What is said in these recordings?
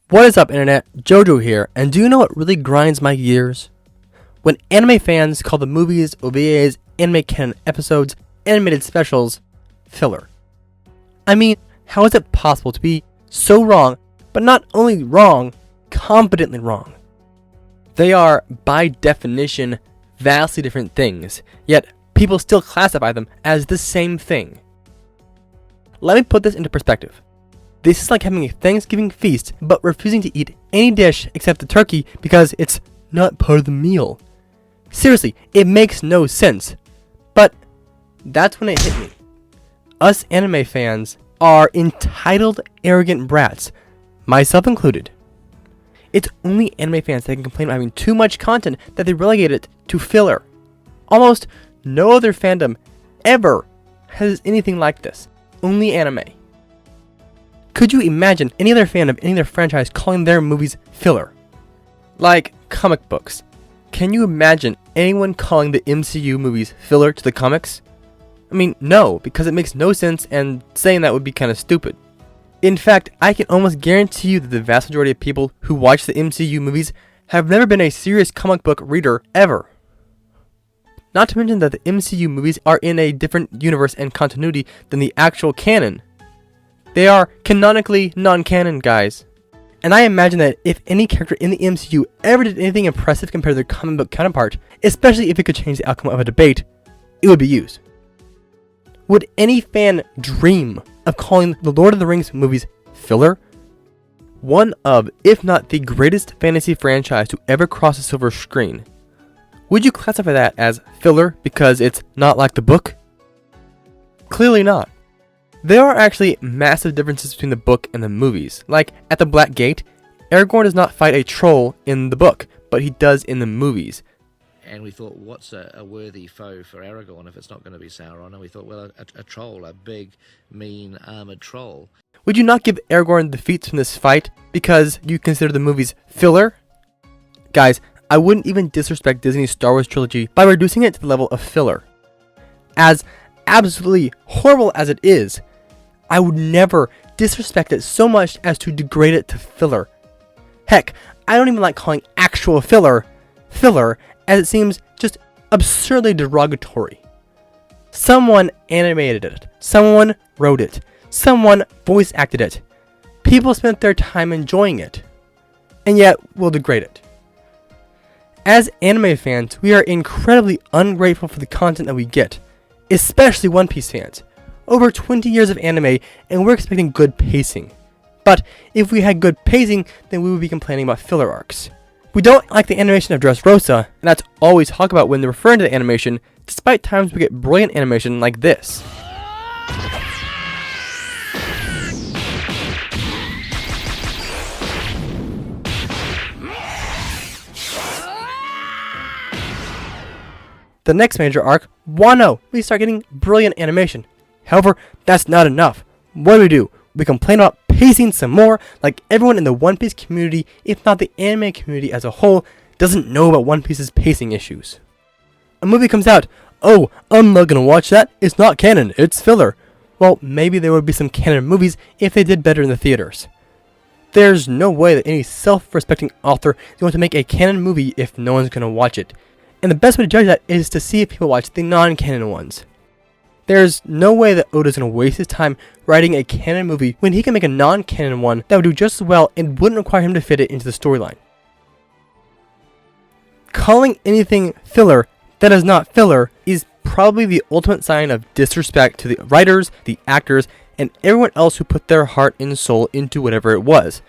What is up, internet? Jojo here, and do you know what really grinds my gears? When anime fans call the movies, OVAs, anime canon episodes, animated specials, filler. I mean, how is it possible to be so wrong, but not only wrong, competently wrong? They are, by definition, vastly different things, yet people still classify them as the same thing. Let me put this into perspective. This is like having a Thanksgiving feast, but refusing to eat any dish except the turkey because it's not part of the meal. Seriously, it makes no sense. But that's when it hit me. Us anime fans are entitled, arrogant brats, myself included. It's only anime fans that can complain about having too much content that they relegate it to filler. Almost no other fandom ever has anything like this. Only anime. Could you imagine any other fan of any other franchise calling their movies filler? Like comic books. Can you imagine anyone calling the MCU movies filler to the comics? I mean, no, because it makes no sense and saying that would be kind of stupid. In fact, I can almost guarantee you that the vast majority of people who watch the MCU movies have never been a serious comic book reader ever. Not to mention that the MCU movies are in a different universe and continuity than the actual canon. They are canonically non-canon, guys. And I imagine that if any character in the MCU ever did anything impressive compared to their comic book counterpart, especially if it could change the outcome of a debate, it would be used. Would any fan dream of calling the Lord of the Rings movies filler? One of, if not the greatest fantasy franchise to ever cross a silver screen. Would you classify that as filler because it's not like the book? Clearly not. There are actually massive differences between the book and the movies. Like, at the Black Gate, Aragorn does not fight a troll in the book, but he does in the movies. And we thought, what's a worthy foe for Aragorn if it's not going to be Sauron? And we thought, well, a troll, a big, mean, armoured troll. Would you not give Aragorn the feats from this fight because you consider the movies filler? Guys, I wouldn't even disrespect Disney's Star Wars trilogy by reducing it to the level of filler. As absolutely horrible as it is, I would never disrespect it so much as to degrade it to filler. Heck, I don't even like calling actual filler, as it seems just absurdly derogatory. Someone animated it, someone wrote it, someone voice acted it. People spent their time enjoying it, and yet we'll degrade it. As anime fans, we are incredibly ungrateful for the content that we get, especially One Piece fans. Over 20 years of anime, and we're expecting good pacing. But if we had good pacing, then we would be complaining about filler arcs. We don't like the animation of Dressrosa, and that's all we talk about when referring to the animation, despite times we get brilliant animation like this. The next major arc, Wano, we start getting brilliant animation. However, that's not enough. What do? We complain about pacing some more, like everyone in the One Piece community, if not the anime community as a whole, doesn't know about One Piece's pacing issues. A movie comes out, oh, I'm not gonna watch that, it's not canon, it's filler. Well, maybe there would be some canon movies if they did better in the theaters. There's no way that any self-respecting author is going to make a canon movie if no one's gonna watch it. And the best way to judge that is to see if people watch the non-canon ones. There's no way that Oda's going to waste his time writing a canon movie when he can make a non-canon one that would do just as well and wouldn't require him to fit it into the storyline. Calling anything filler that is not filler is probably the ultimate sign of disrespect to the writers, the actors, and everyone else who put their heart and soul into whatever it was.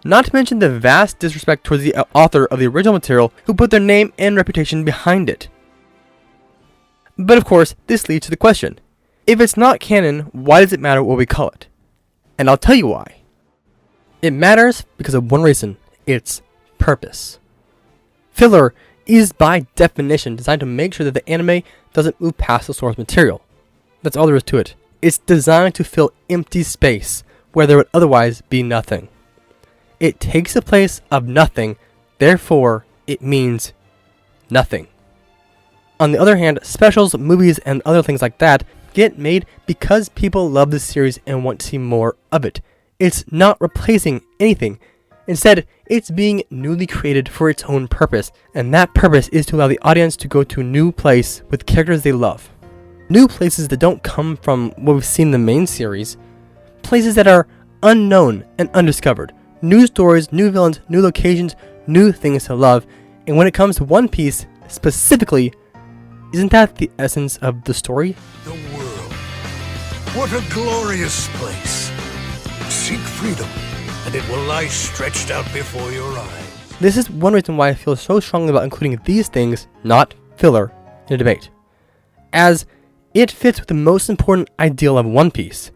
Not to mention the vast disrespect towards the author of the original material who put their name and reputation behind it. But of course, this leads to the question, if it's not canon, why does it matter what we call it? And I'll tell you why. It matters because of one reason, it's purpose. Filler is by definition designed to make sure that the anime doesn't move past the source material. That's all there is to it. It's designed to fill empty space where there would otherwise be nothing. It takes the place of nothing, therefore it means nothing. On the other hand, specials, movies, and other things like that get made because people love the series and want to see more of it. It's not replacing anything. Instead, it's being newly created for its own purpose, and that purpose is to allow the audience to go to a new place with characters they love. New places that don't come from what we've seen in the main series, places that are unknown and undiscovered, new stories, new villains, new locations, new things to love. And when it comes to One Piece specifically, isn't that the essence of the story? The world. What a glorious place. Seek freedom, and it will lie stretched out before your eyes. This is one reason why I feel so strongly about including these things, not filler, in a debate, as it fits with the most important ideal of One Piece,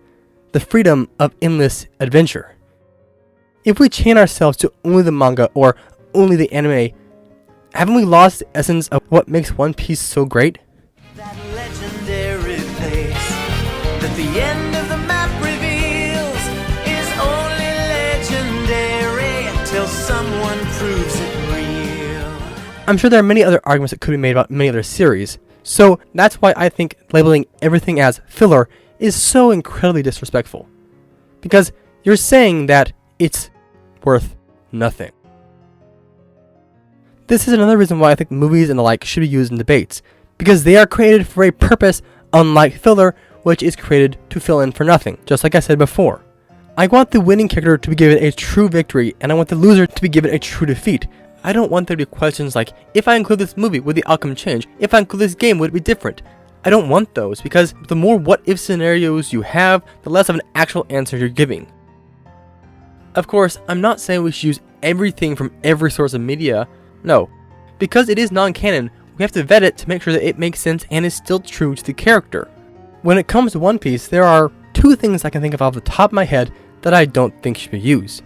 the freedom of endless adventure. If we chain ourselves to only the manga or only the anime, haven't we lost the essence of what makes One Piece so great? That legendary place that the end of the map reveals is only legendary until someone proves it real. I'm sure there are many other arguments that could be made about many other series, so that's why I think labeling everything as filler is so incredibly disrespectful. Because you're saying that it's worth nothing. This is another reason why I think movies and the like should be used in debates, because they are created for a purpose, unlike filler, which is created to fill in for nothing, just like I said before. I want the winning character to be given a true victory, and I want the loser to be given a true defeat. I don't want there to be questions like, if I include this movie, would the outcome change? If I include this game, would it be different? I don't want those, because the more what-if scenarios you have, the less of an actual answer you're giving. Of course, I'm not saying we should use everything from every source of media. No, because it is non-canon, we have to vet it to make sure that it makes sense and is still true to the character. When it comes to One Piece, there are two things I can think of off the top of my head that I don't think should be used.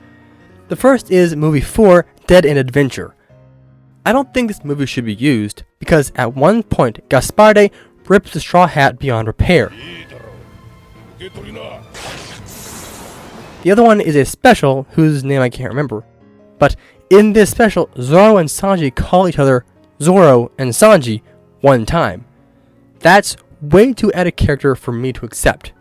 The first is movie 4, Dead End Adventure. I don't think this movie should be used because at one point, Gasparde rips the straw hat beyond repair. The other one is a special whose name I can't remember, but in this special, Zoro and Sanji call each other Zoro and Sanji one time. That's way too added character for me to accept.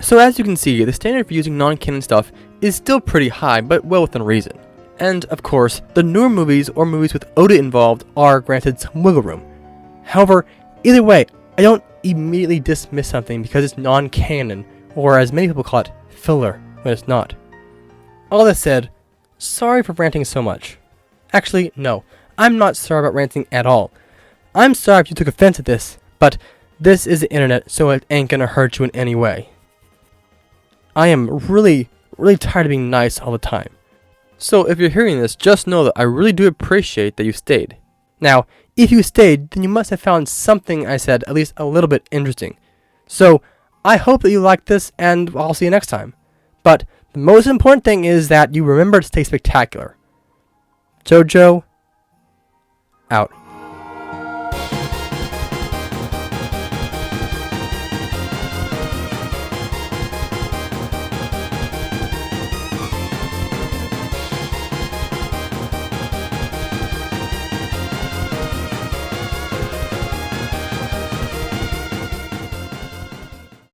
So as you can see, the standard for using non-canon stuff is still pretty high, but well within reason. And of course, the newer movies or movies with Oda involved are granted some wiggle room. However, either way, I don't immediately dismiss something because it's non-canon, or as many people call it, filler, when it's not. All that said, sorry for ranting so much. Actually, no, I'm not sorry about ranting at all. I'm sorry if you took offense at this, but this is the internet, so it ain't gonna hurt you in any way. I am really tired of being nice all the time. So if you're hearing this, just know that I really do appreciate that you stayed. Now, if you stayed, then you must have found something I said at least a little bit interesting. So, I hope that you liked this, and I'll see you next time. But the most important thing is that you remember to stay spectacular. Jojo, out.